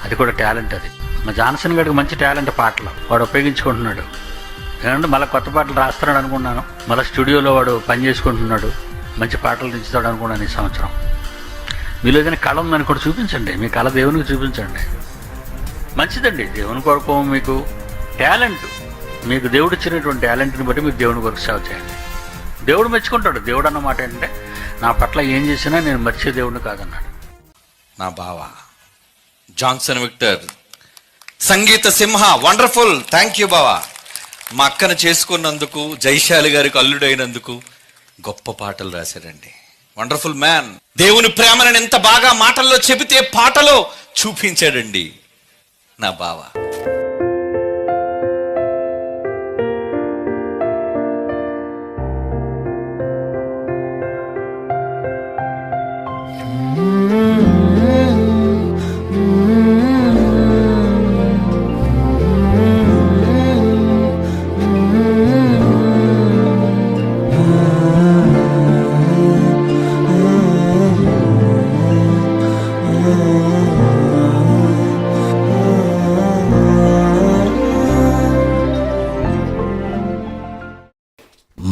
అది కూడా టాలెంట్. అది మా జాన్సన్ గడికి మంచి టాలెంట్ పాటలు వాడు ఉపయోగించుకుంటున్నాడు. ఎందుకంటే మళ్ళీ కొత్త పాటలు రాస్తున్నాడు అనుకున్నాను. మళ్ళీ స్టూడియోలో వాడు పని చేసుకుంటున్నాడు. మంచి పాటలు దించుతాడు అనుకున్నాను ఈ సంవత్సరం. మీలో ఏదైనా కళ ఉందని కూడా చూపించండి. మీ కళ దేవునికి చూపించండి. మంచిదండి. దేవుని కొరకు మీకు టాలెంట్, మీకు దేవుడు ఇచ్చినటువంటి టాలెంట్ని బట్టి మీరు దేవుని కొరకు సేవ చేయండి. దేవుడు మెచ్చుకుంటాడు. దేవుడు అన్న మాట ఏంటంటే, నా పట్ల ఏం చేసినా నేను మర్చే దేవుడిని కాదన్నాడు. నా బావ Johnson Victor, Sangeetha Simha, wonderful. Thank you బావా. మా అక్కను చేసుకున్నందుకు, జైశాలి గారికి అల్లుడైనందుకు గొప్ప పాటలు రాశారండి. Wonderful man. దేవుని ప్రేమను ఎంత బాగా మాటల్లో చెబితే పాటలో చూపించాడండి నా బావ.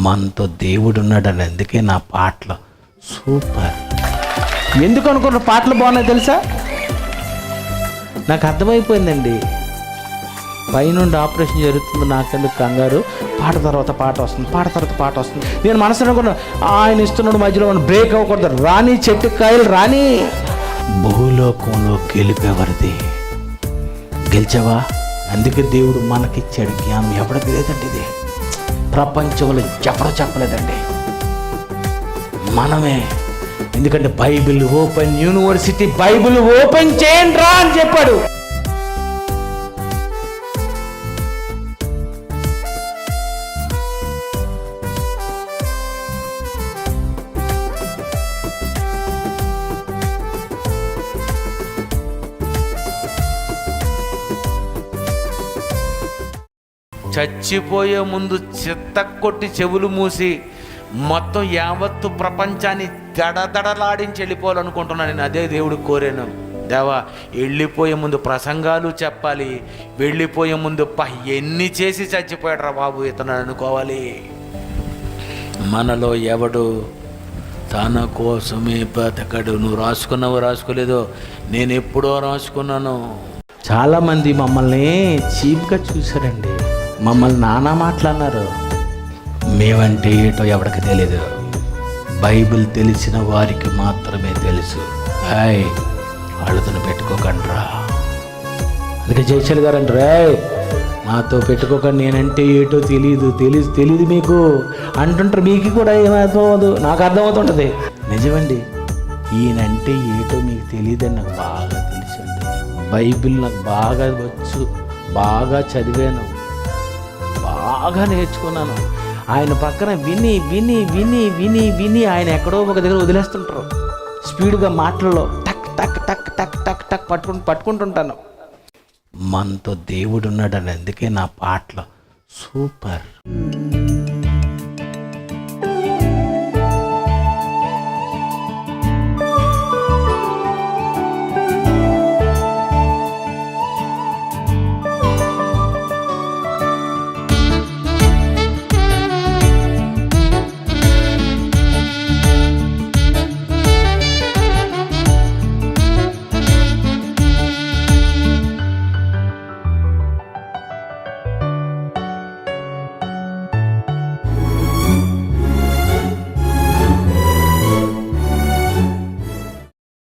మనతో దేవుడు ఉన్నాడని అందుకే నా పాటలు సూపర్. ఎందుకు అనుకున్న పాటలు బాగున్నాయి తెలుసా? నాకు అర్థమైపోయిందండి. పైనుండి ఆపరేషన్ జరుగుతుంది, నాకెందుకు కంగారు, పాట తర్వాత పాట వస్తుంది, పాట తర్వాత పాట వస్తుంది. నేను మనసులో అనుకున్నా, ఆయన ఇస్తున్నాడు, మధ్యలో బ్రేక్ అవ్వకూడదు, రాని చెట్టు కాయలు రాని. భూలోకంలో గెలిపేవరిది. గెలిచావా? అందుకే దేవుడు మనకిచ్చాడు జ్ఞానం. ఎవరికి లేదండి ఇది. ప్రపంచంలో ఎవరు చెప్పలేదండి, మనమే. ఎందుకంటే Bible open university, Bible open చేయండి రా అని చెప్పాడు. చచ్చిపోయే ముందు చిత్త కొట్టి చెవులు మూసి మొత్తం యావత్తు ప్రపంచాన్ని దడదడలాడించి వెళ్ళిపోవాలనుకుంటున్నాను నేను. అదే దేవుడు కోరాను. దేవా, వెళ్ళిపోయే ముందు ప్రసంగాలు చెప్పాలి, వెళ్ళిపోయే ముందు ఎన్ని చేసి చచ్చిపోయాడు రా బాబు ఇతను అనుకోవాలి. మనలో ఎవడు తన కోసమే బతకడు. నువ్వు రాసుకున్నావో రాసుకోలేదో, నేను ఎప్పుడో రాసుకున్నాను. చాలామంది మమ్మల్ని చీప్గా చూశారండి, మమ్మల్ని నానా మాట్లాడినారు. మేమంటే ఏటో ఎవరికి తెలీదు, బైబిల్ తెలిసిన వారికి మాత్రమే తెలుసు. వాళ్ళతో పెట్టుకోకండ్రా. అందుకే జయశాలి గారు అంటారు, నాతో పెట్టుకోకండి, నేనంటే ఏటో తెలీదు మీకు అంటుంటారు. మీకు కూడా ఏమర్థమవుదు, నాకు అర్థమవుతుంటుంది. నిజమండి, ఈయనంటే ఏటో మీకు తెలియదని నాకు బాగా తెలుసండి. బైబిల్ నాకు బాగా వచ్చు, బాగా చదివాను, బాగా నేర్చుకున్నాను. ఆయన పక్కన విని విని విని విని విని ఆయన ఎక్కడో ఒక దగ్గర వదిలేస్తుంటారు. స్పీడ్గా మాటల్లో టక్ టక్ టక్ టక్ టక్ టక్ పట్టుకుంటుంటాను. మనతో దేవుడు ఉన్నాడని అందుకే నా పాటలు సూపర్.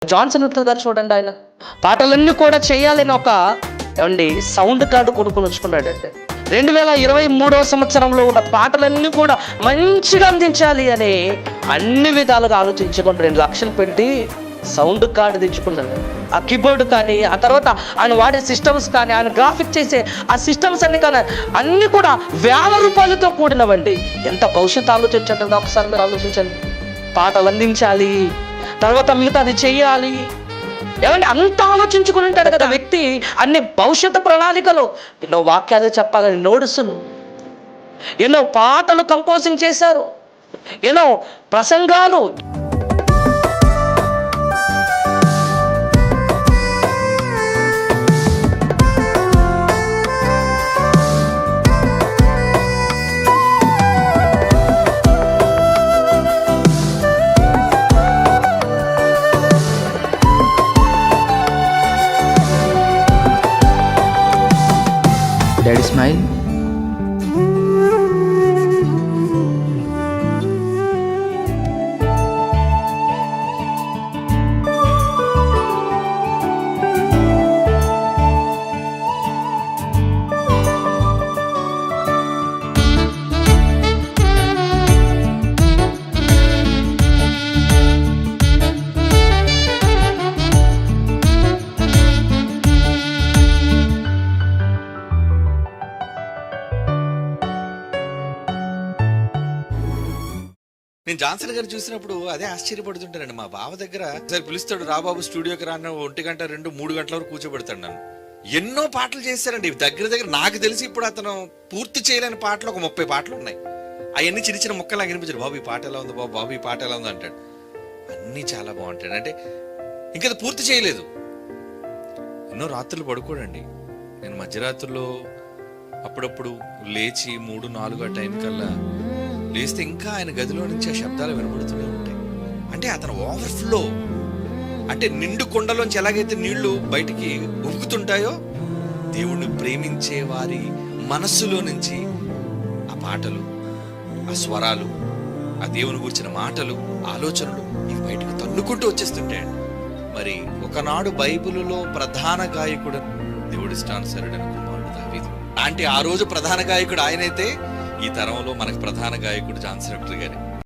జాన్సన్ విక్టర్ గారు చూడండి, ఆయన పాటలన్నీ కూడా చేయాలని ఒక సౌండ్ కార్డు కొనుక్కొని వచ్చుకున్నాడు. 2023 సంవత్సరంలో ఉన్న పాటలన్నీ కూడా మంచిగా అందించాలి అని అన్ని విధాలుగా ఆలోచించుకొని 2 లక్షలు పెట్టి సౌండ్ కార్డు తెచ్చుకున్నాడు. ఆ కీబోర్డు కానీ, ఆ తర్వాత ఆయన వాడే సిస్టమ్స్ కానీ, ఆయన గ్రాఫిక్ చేసే ఆ సిస్టమ్స్ అన్ని కానీ అన్నీ కూడా ₹1000 కూడినవండి. ఎంత భవిష్యత్తు ఆలోచించండి, ఒకసారి మీరు ఆలోచించండి. పాటలు అందించాలి, తర్వాత మిగతాది చెయ్యాలి, ఏమంటే అంత ఆలోచించుకుని ఉంటాడు కదా వ్యక్తి. అన్ని భవిష్యత్తు ప్రణాళికలు, ఎన్నో వాక్యాలు చెప్పాలని నోట్సులు, ఎన్నో పాటలు కంపోజింగ్ చేశారు, ఎన్నో ప్రసంగాలు. Daddy smile. నేను జాన్సన్ గారు చూసినప్పుడు అదే ఆశ్చర్యపడుతుంటానండి. మా బావ దగ్గర సరే పిలుస్తాడు, రాబాబు స్టూడియోకి రాన్న 1 గంట 2-3 గంటల వరకు కూర్చోబెడతాడు నన్ను. ఎన్నో పాటలు చేశారండి దగ్గర నాకు తెలిసి ఇప్పుడు అతను పూర్తి చేయలేని పాటలు ఒక 30 పాటలు ఉన్నాయి. అవన్నీ చిన్న చిన్న ముక్కలు నాకు అనిపించాడు. బాబు ఈ పాట ఎలా ఉంది, బాబు ఈ పాట ఎలా ఉంది అంటాడు. అన్నీ చాలా బాగుంటాడు. అంటే ఇంకా అది పూర్తి చేయలేదు. ఎన్నో రాత్రులు పడుకోడండి. నేను మధ్యరాత్రుల్లో అప్పుడప్పుడు లేచి 3-4 ఆ టైం కల్లా లేస్తే ఇంకా ఆయన గదిలో నుంచి ఆ శబ్దాలు వినబడుతూనే ఉంటాయి. అంటే అతను ఓవర్ఫ్లో, అంటే నిండు కొండలోంచి ఎలాగైతే నీళ్లు బయటికి ఉబుకుతుంటాయో, దేవుణ్ణి ప్రేమించే వారి మనస్సులో నుంచి ఆ పాటలు, ఆ స్వరాలు, ఆ దేవుని గురించిన మాటలు, ఆలోచనలు ఇవి బయటకు తన్నుకుంటూ వచ్చేస్తుంటాయండి. మరి ఒకనాడు బైబిలులో ప్రధాన గాయకుడు దేవుడి ఇష్టానుసరుడైన కుమారుడు దావీదు. అంటే ఆ రోజు ప్రధాన గాయకుడు ఆయనైతే ఈ తరంలో మనకు ప్రధాన గాయకుడు జాన్సన్ విక్టర్ గారే.